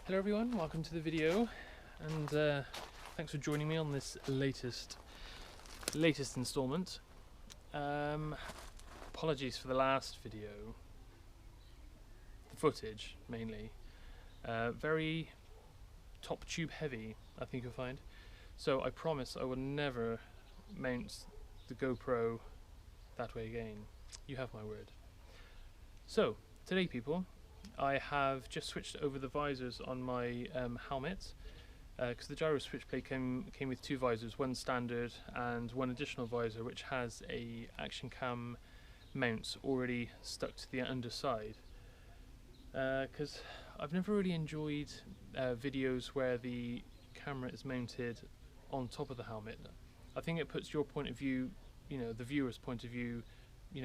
Hello everyone, welcome to the video, and thanks for joining me on this latest installment. Apologies for the last video, the footage mainly, very top tube heavy, I think you'll find. So I promise I will never mount the GoPro that way again. You have my word. So today, people, I have just switched over the visors on my helmet, because the Giro Switchblade came with two visors, one standard and one additional visor which has a action cam mount already stuck to the underside. Because I've never really enjoyed videos where the camera is mounted on top of the helmet. I think it puts your point of view, the viewer's point of view,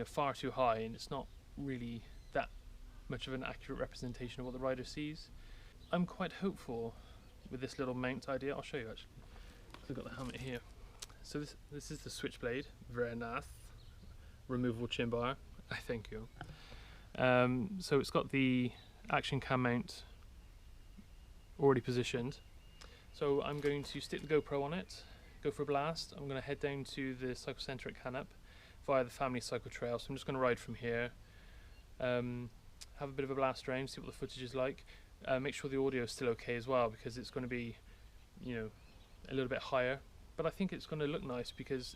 far too high, and it's not really that much of an accurate representation of what the rider sees. I'm quite hopeful with this little mount idea. I'll show you actually. I've got the helmet here. So this is the Switchblade, very nice. Removable chin bar. Thank you. So it's got the action cam mount already positioned. So I'm going to stick the GoPro on it, go for a blast. I'm going to head down to the cycle centre at Canup via the family cycle trail. So I'm just going to ride from here. Have a bit of a blast around, see what the footage is like. Make sure the audio is still okay as well, because it's going to be, a little bit higher. But I think it's going to look nice because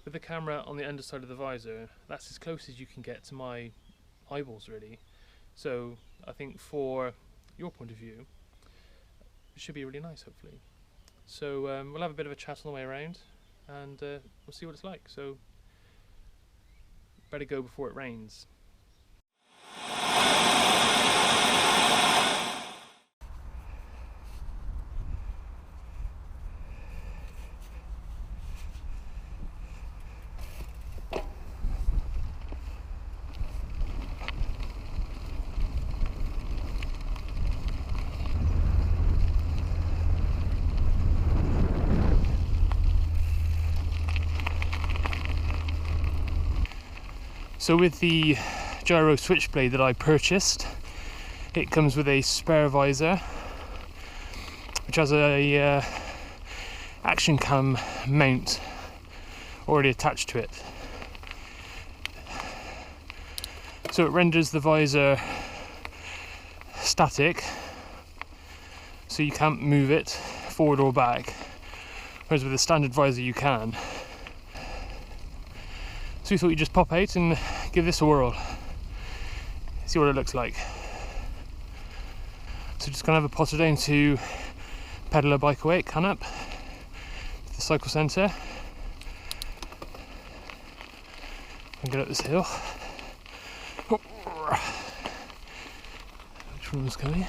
with the camera on the underside of the visor, that's as close as you can get to my eyeballs, really. So I think for your point of view, it should be really nice, hopefully. So we'll have a bit of a chat on the way around, and we'll see what it's like. So better go before it rains. So with the Giro Switchblade that I purchased, it comes with a spare visor which has a action cam mount already attached to it. So it renders the visor static, so you can't move it forward or back, whereas with a standard visor you can. So we thought we'd just pop out and give this a whirl, see what it looks like. So just gonna have a potter down to Pedalabikeaway at Canup, to the cycle centre, and get up this hill. Which one's coming?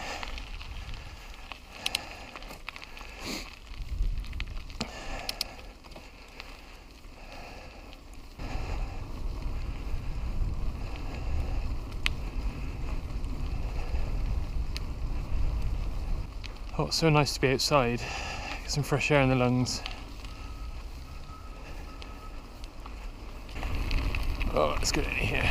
Oh, it's so nice to be outside, get some fresh air in the lungs. Oh, let's get in here.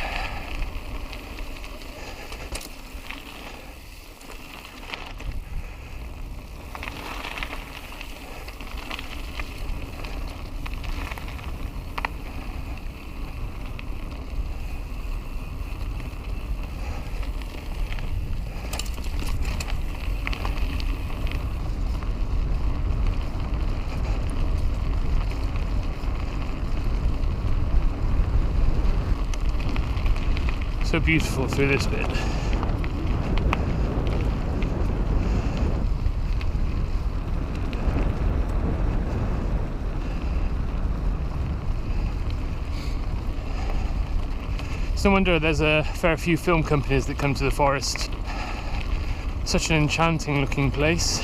So beautiful through this bit. It's no wonder there's a fair few film companies that come to the forest. Such an enchanting looking place.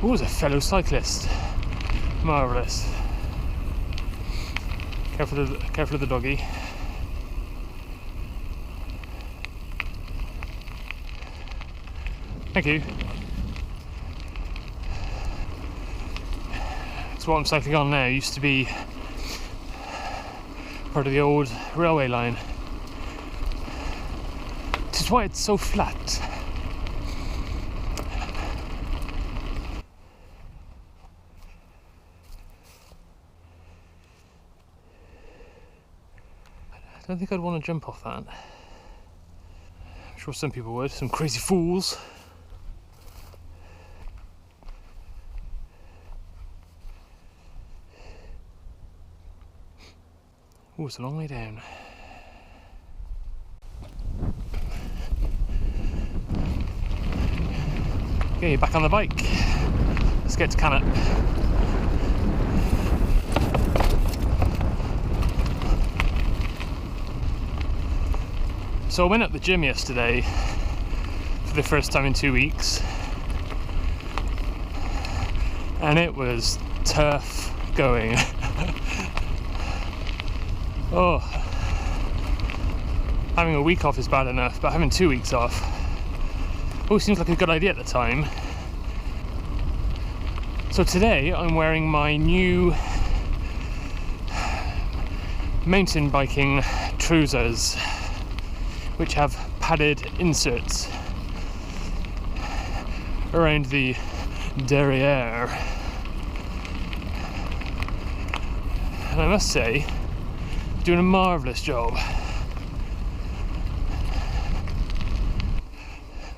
Oh, there's a fellow cyclist. Marvellous. Careful of the doggy. Thank you. So what I'm cycling on now used to be part of the old railway line. This is why it's so flat. I don't think I'd want to jump off that. I'm sure some people would, some crazy fools. Oh, it's a long way down. Okay, back on the bike. Let's get to Canop. So I went up the gym yesterday for the first time in 2 weeks, and it was tough going. Oh, having a week off is bad enough, but having 2 weeks off always seems like a good idea at the time. So today I'm wearing my new mountain biking trousers, which have padded inserts around the derriere. And I must say, doing a marvellous job.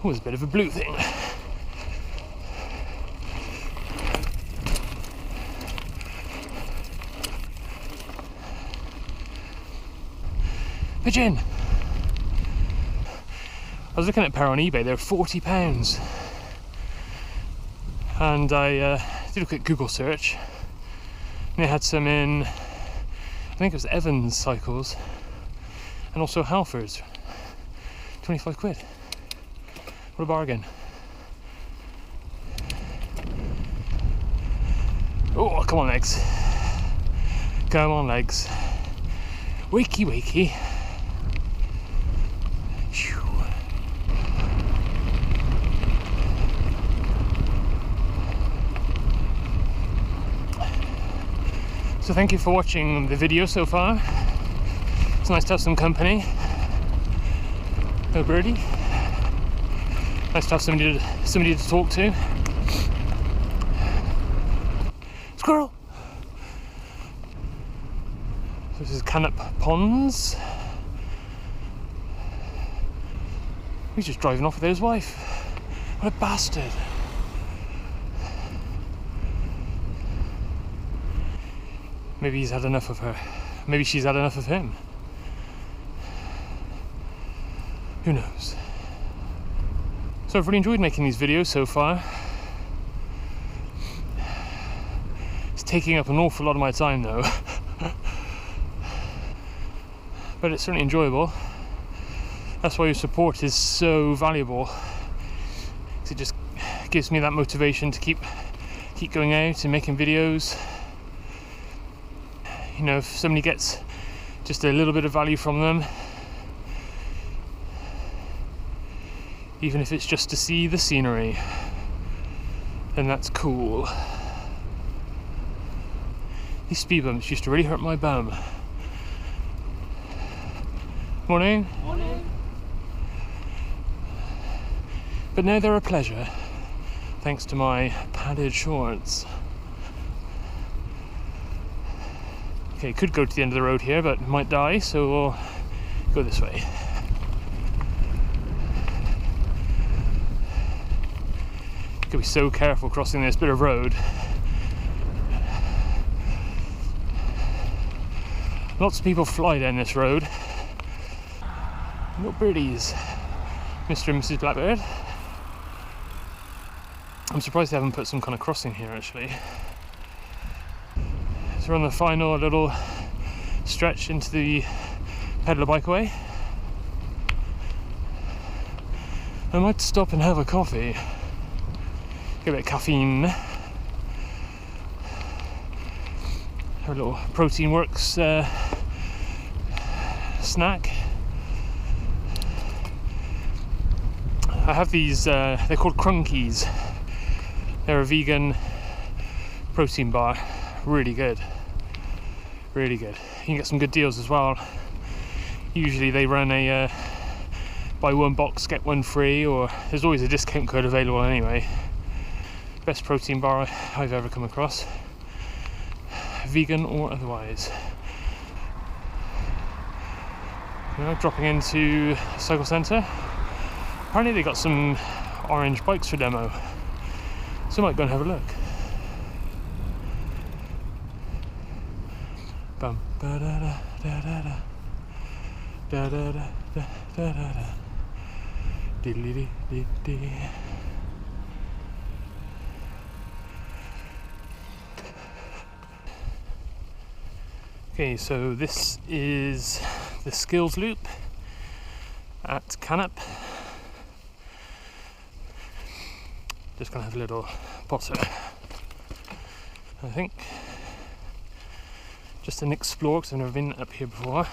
Oh, there's a bit of a blue thing. Pigeon! I was looking at a pair on eBay, they're £40. And I did a quick Google search, and they had some in, I think it was Evans cycles, and also Halfords. 25 quid. What a bargain. Oh, come on legs. Come on legs. Wakey wakey. So thank you for watching the video so far. It's nice to have some company. No birdie. Nice to have somebody to talk to. Squirrel! So this is Canop Ponds. He's just driving off with his wife. What a bastard. Maybe he's had enough of her. Maybe she's had enough of him. Who knows? So I've really enjoyed making these videos so far. It's taking up an awful lot of my time though. But it's certainly enjoyable. That's why your support is so valuable. It just gives me that motivation to keep going out and making videos. You know, if somebody gets just a little bit of value from them, even if it's just to see the scenery, then that's cool. These speed bumps used to really hurt my bum. Morning. Morning. But now they're a pleasure, thanks to my padded shorts. Okay, could go to the end of the road here, but might die, so we'll go this way. Gotta be so careful crossing this bit of road. Lots of people fly down this road. No birdies. Mr. and Mrs. Blackbird. I'm surprised they haven't put some kind of crossing here actually. So we're on the final little stretch into the Pedalabikeaway. I might stop and have a coffee. Get a bit of caffeine. Have a little Protein Works snack. I have these, they're called Crunkies. They're a vegan protein bar. Really good. Really good. You can get some good deals as well. Usually they run a buy one box get one free, or there's always a discount code available anyway. Best protein bar I've ever come across, vegan or otherwise. Now dropping into cycle centre. Apparently they got some orange bikes for demo, so I might go and have a look. Bum ba da da da da da da da da da da da dee dee dee. Okay, so this is the skills loop at Canap. Just gonna have a little potter, I think. Just an explore, because I've never been up here before.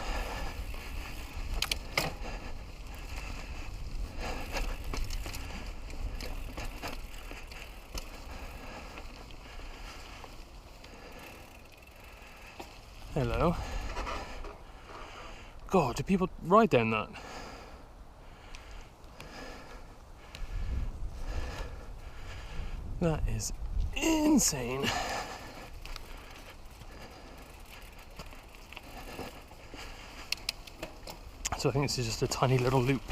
Hello. God, do people ride down that? That is insane. So I think this is just a tiny little loop.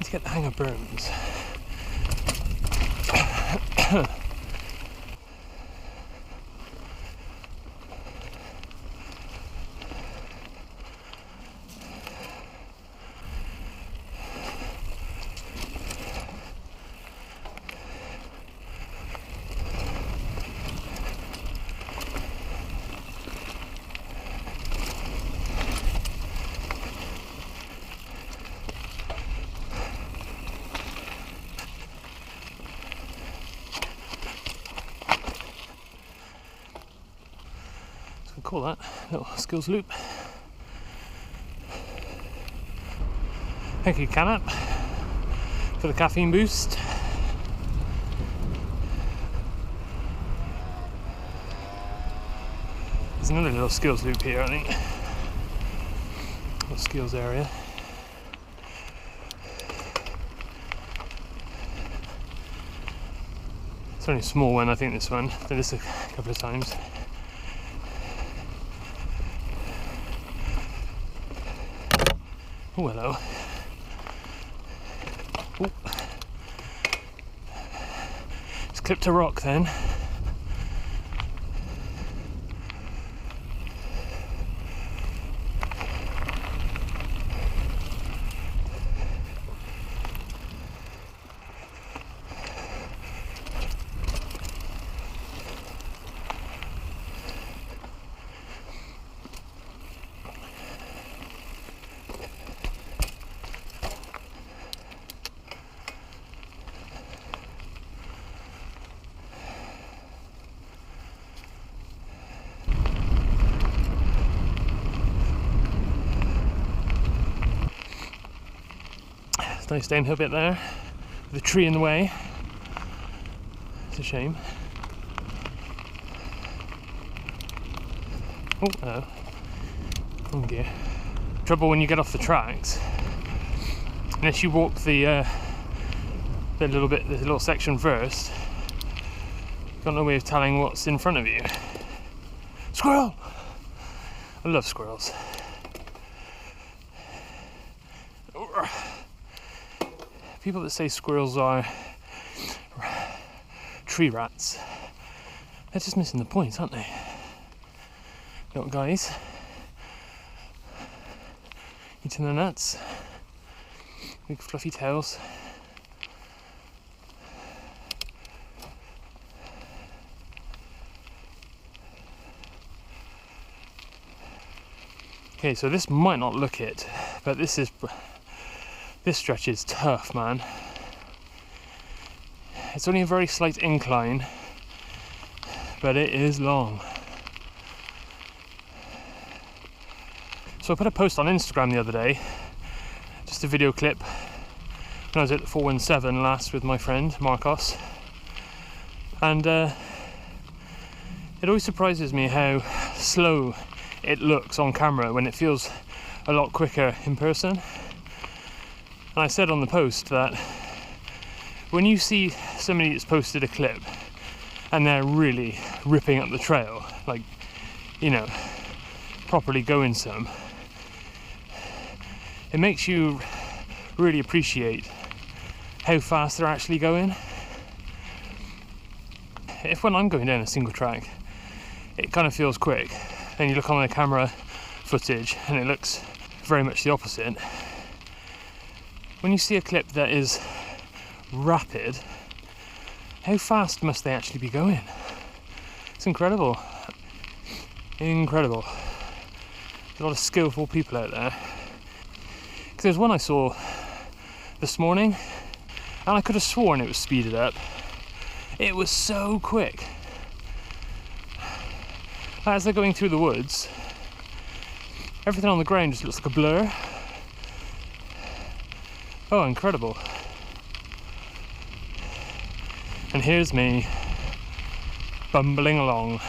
To get the hang of berms. Call that little skills loop. Thank you, Canap, for the caffeine boost. There's another little skills loop here, I think. Little skills area. It's only a small one, I think, this one. Did this a couple of times. Oh, hello. Ooh. Just clipped a rock then. Nice downhill bit there, with a tree in the way. It's a shame. Oh, hello. Oh dear. Trouble when you get off the tracks, unless you walk the little section first, you've got no way of telling what's in front of you. Squirrel! I love squirrels. People that say squirrels are tree rats. They're just missing the point, aren't they? Little guys. Eating the nuts. Big fluffy tails. Okay, so this might not look it, but this stretch is tough, man. It's only a very slight incline, but it is long. So I put a post on Instagram the other day, just a video clip when I was at the 417 last with my friend Marcos, and it always surprises me how slow it looks on camera when it feels a lot quicker in person. And I said on the post that when you see somebody that's posted a clip and they're really ripping up the trail, like, you know, properly going some, it makes you really appreciate how fast they're actually going. If when I'm going down a single track it kind of feels quick, then you look on the camera footage and it looks very much the opposite. When you see a clip that is rapid, how fast must they actually be going? It's incredible. Incredible. There's a lot of skillful people out there. Because there's one I saw this morning and I could have sworn it was speeded up. It was so quick. As they're going through the woods, everything on the ground just looks like a blur. Oh, incredible. And here's me, bumbling along.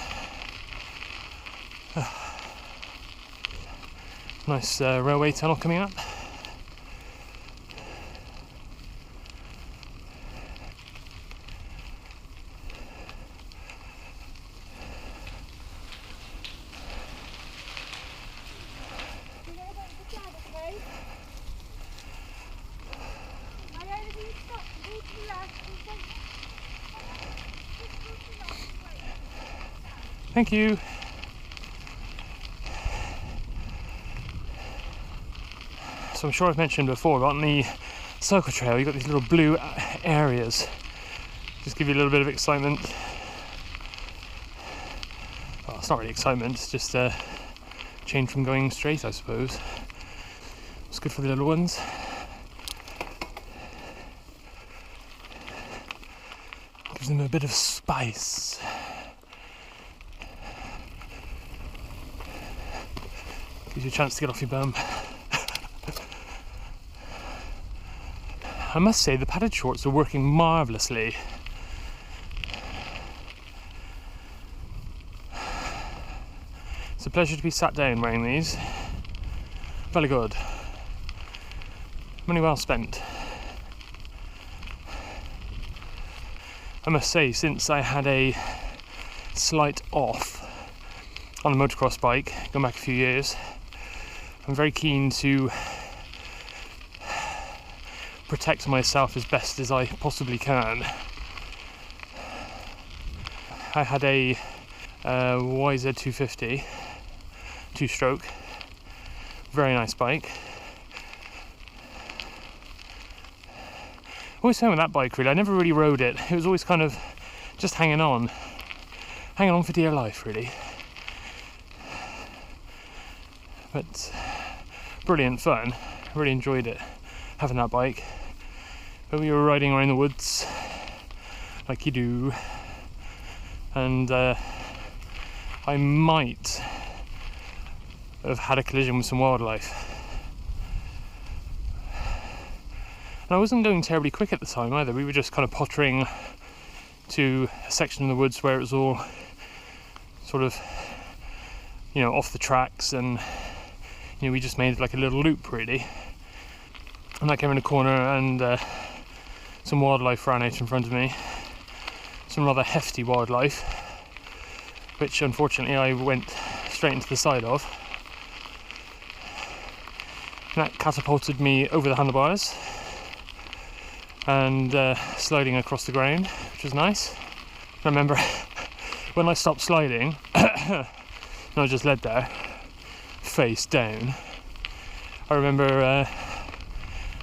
Nice railway tunnel coming up. Thank you. So I'm sure I've mentioned before, but on the cycle trail you've got these little blue areas. Just give you a little bit of excitement. Well, it's not really excitement, it's just a change from going straight, I suppose. It's good for the little ones. Gives them a bit of spice. Gives you a chance to get off your bum. I must say the padded shorts are working marvellously. It's a pleasure to be sat down wearing these. Very good. Money well spent. I must say, since I had a slight off on a motocross bike, going back a few years, I'm very keen to protect myself as best as I possibly can. I had a YZ250 two-stroke, very nice bike. Always found with that bike, really, I never really rode it. It was always kind of just hanging on for dear life, really. But brilliant fun. Really enjoyed it, having that bike. But we were riding around the woods like you do, and I might have had a collision with some wildlife. And I wasn't going terribly quick at the time either. We were just kind of pottering to a section of the woods where it was all sort of, you know, off the tracks, and you know, we just made like a little loop really. And I came in a corner and some wildlife ran out in front of me. Some rather hefty wildlife, which unfortunately I went straight into the side of. And that catapulted me over the handlebars and sliding across the ground, which was nice. I remember when I stopped sliding, and I was just led there, face down, I remember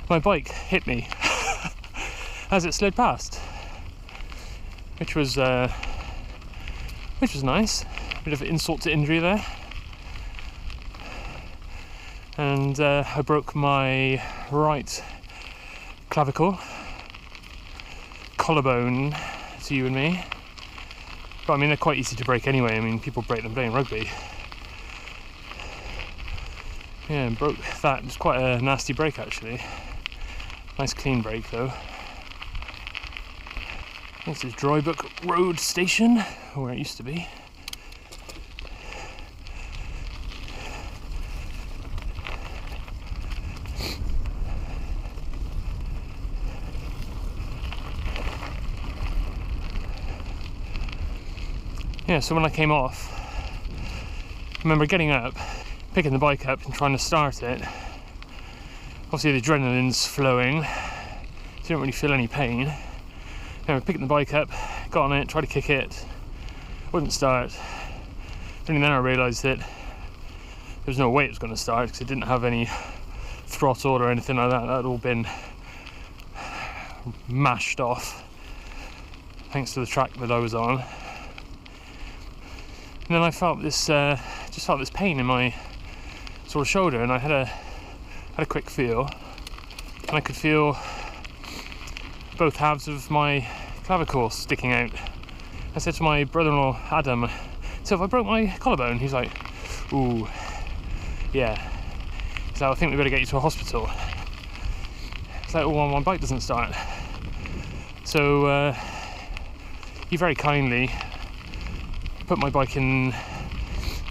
my bike hit me as it slid past, which was nice. Bit of insult to injury there. And I broke my right clavicle, collarbone to you and me. But I mean, they're quite easy to break anyway. I mean, people break them playing rugby. Yeah, and broke that. It was quite a nasty break actually. Nice clean break though. This is Drybrook Road Station, where it used to be. Yeah, so when I came off, I remember getting up, picking the bike up and trying to start it. Obviously the adrenaline's flowing, so you don't really feel any pain. I remember picking the bike up, got on it, tried to kick it, wouldn't start. Only then I realised that there was no way it was going to start because it didn't have any throttle or anything like that. That had all been mashed off thanks to the track that I was on. And then I felt this, just felt this pain in my sort of shoulder, and I had a quick feel, and I could feel both halves of my clavicle sticking out. I said to my brother-in-law Adam, "So if I broke my collarbone?" He's like, "Ooh, yeah." He's like, "I think we better get you to a hospital." It's like, "Oh, well, my bike doesn't start." So he very kindly put my bike in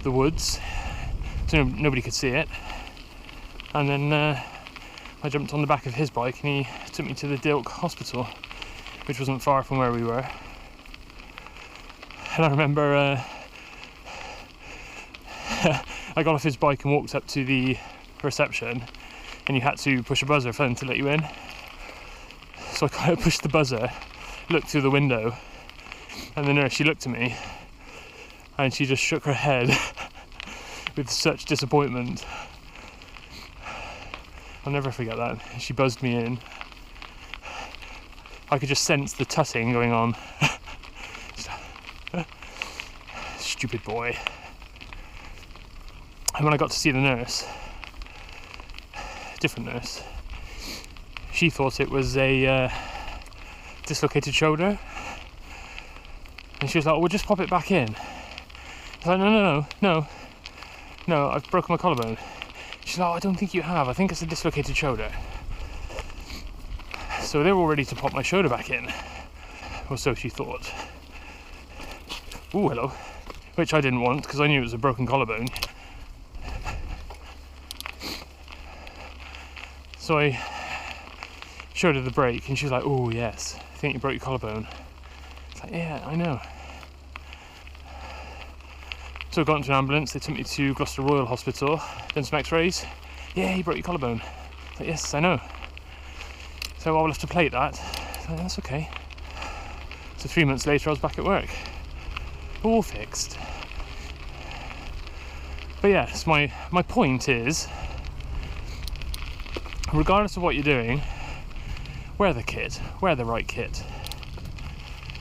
the woods so nobody could see it, and then I jumped on the back of his bike and he took me to the Dilk hospital, which wasn't far from where we were. And I remember I got off his bike and walked up to the reception, and you had to push a buzzer for them to let you in. So I kind of pushed the buzzer, looked through the window, and the nurse, she looked at me and she just shook her head with such disappointment. I'll never forget that. She buzzed me in. I could just sense the tutting going on. Stupid boy. And when I got to see the nurse, different nurse, she thought it was a dislocated shoulder, and she was like, "Oh, we'll just pop it back in." I was like, no, I've broken my collarbone. She's like, "Oh, I don't think you have. I think it's a dislocated shoulder." So they were all ready to pop my shoulder back in, or so she thought. Ooh, hello. Which I didn't want because I knew it was a broken collarbone. So I showed her the break, and she was like, "Oh yes, I think you broke your collarbone." It's like, "Yeah, I know." So I got into an ambulance, they took me to Gloucester Royal Hospital, done some x-rays. "Yeah, you broke your collarbone." It's like, "Yes, I know." So I'll have to plate that. It's like, "That's okay." So 3 months later I was back at work. All fixed. But yes, my point is, regardless of what you're doing, wear the kit, wear the right kit.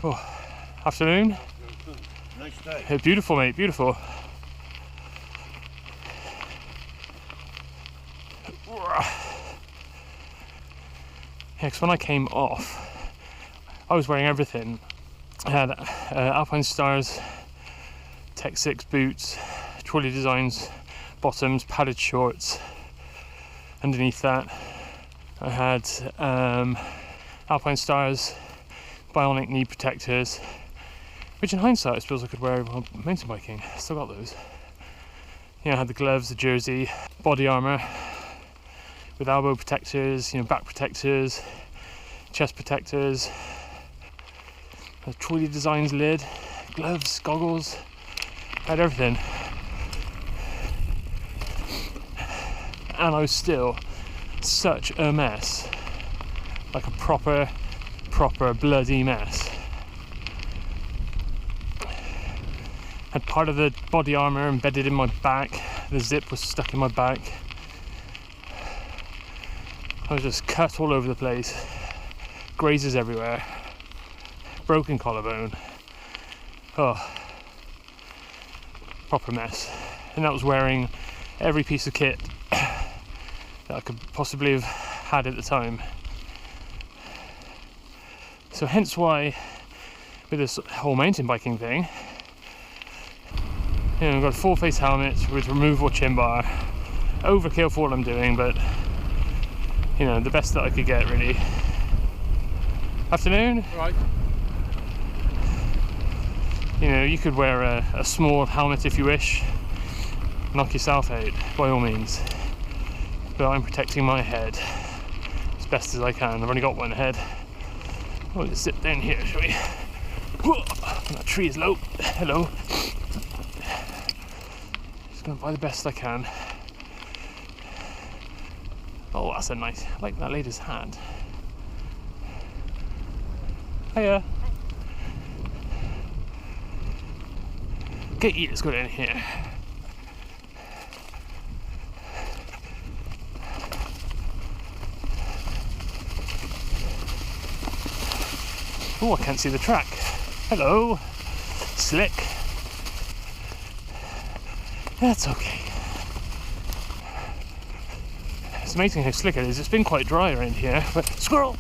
Oh, afternoon. Nice day. Yeah, beautiful, mate, beautiful. Yeah, because when I came off, I was wearing everything. I had Alpine Stars, Tech 6 boots, Trolley Designs bottoms, padded shorts. Underneath that, I had Alpine Stars bionic knee protectors, which in hindsight I suppose I could wear while mountain biking. Still got those. I had the gloves, the jersey, body armour with elbow protectors, back protectors, chest protectors, a Trolley Designs lid, gloves, goggles, I had everything. And I was still such a mess, like a proper bloody mess. Had part of the body armour embedded in my back. The zip was stuck in my back. I was just cut all over the place. Grazes everywhere. Broken collarbone. Oh, proper mess. And that was wearing every piece of kit that I could possibly have had at the time. So hence why, with this whole mountain biking thing, you know, I've got a full face helmet with removable chin bar. Overkill for what I'm doing, but you know, the best that I could get, really. Afternoon? Right. You know, you could wear a small helmet if you wish. Knock yourself out, by all means. But I'm protecting my head as best as I can. I've only got one head. Oh, let's sit down here, shall we? Whoa, that tree is low. Hello. Just going to buy the best I can. Oh, that's a nice, I like that lady's hand. Hiya. Okay, let's go down here. Oh, I can't see the track. Hello. Slick. That's okay. It's amazing how slick it is. It's been quite dry around here, but squirrel!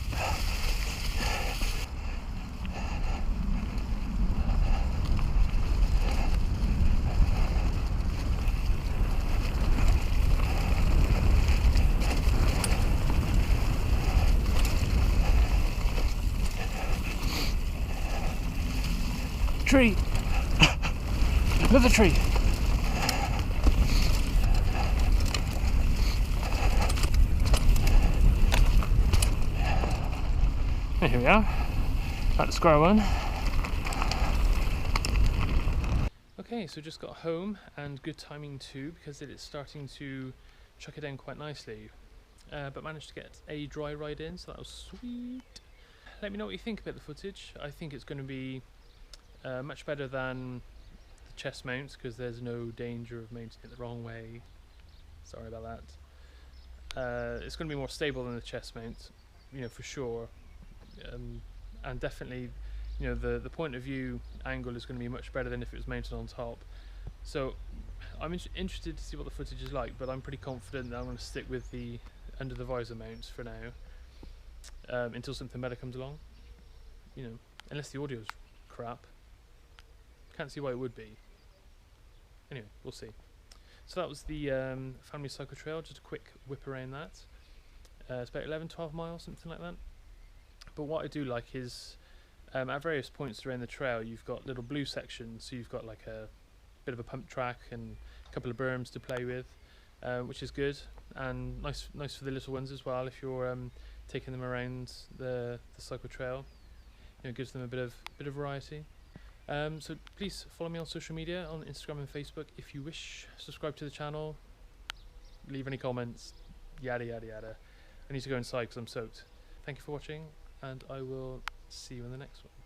Tree! Another tree! And here we are, at the square one. Okay, so just got home, and good timing too, because it is starting to chuck it down quite nicely. But managed to get a dry ride in, so that was sweet. Let me know what you think about the footage. I think it's going to be much better than the chest mounts, because there's no danger of mounting it the wrong way. Sorry about that. It's going to be more stable than the chest mount, you know, for sure. And definitely, you know, the point of view angle is going to be much better than if it was mounted on top. So I'm interested to see what the footage is like, but I'm pretty confident that I'm going to stick with the under the visor mounts for now, until something better comes along. You know, unless the audio's crap. Can't see why it would be. Anyway, we'll see. So that was the family cycle trail, just a quick whip around that. It's about 11-12 miles, something like that. But what I do like is, at various points around the trail, you've got little blue sections, so you've got like a bit of a pump track and a couple of berms to play with, which is good, and nice for the little ones as well, if you're taking them around the cycle trail. You know, it gives them a bit of variety. So please follow me on social media, on Instagram and Facebook if you wish. Subscribe to the channel, leave any comments, yada yada yada. I need to go inside because I'm soaked. Thank you for watching, and I will see you in the next one.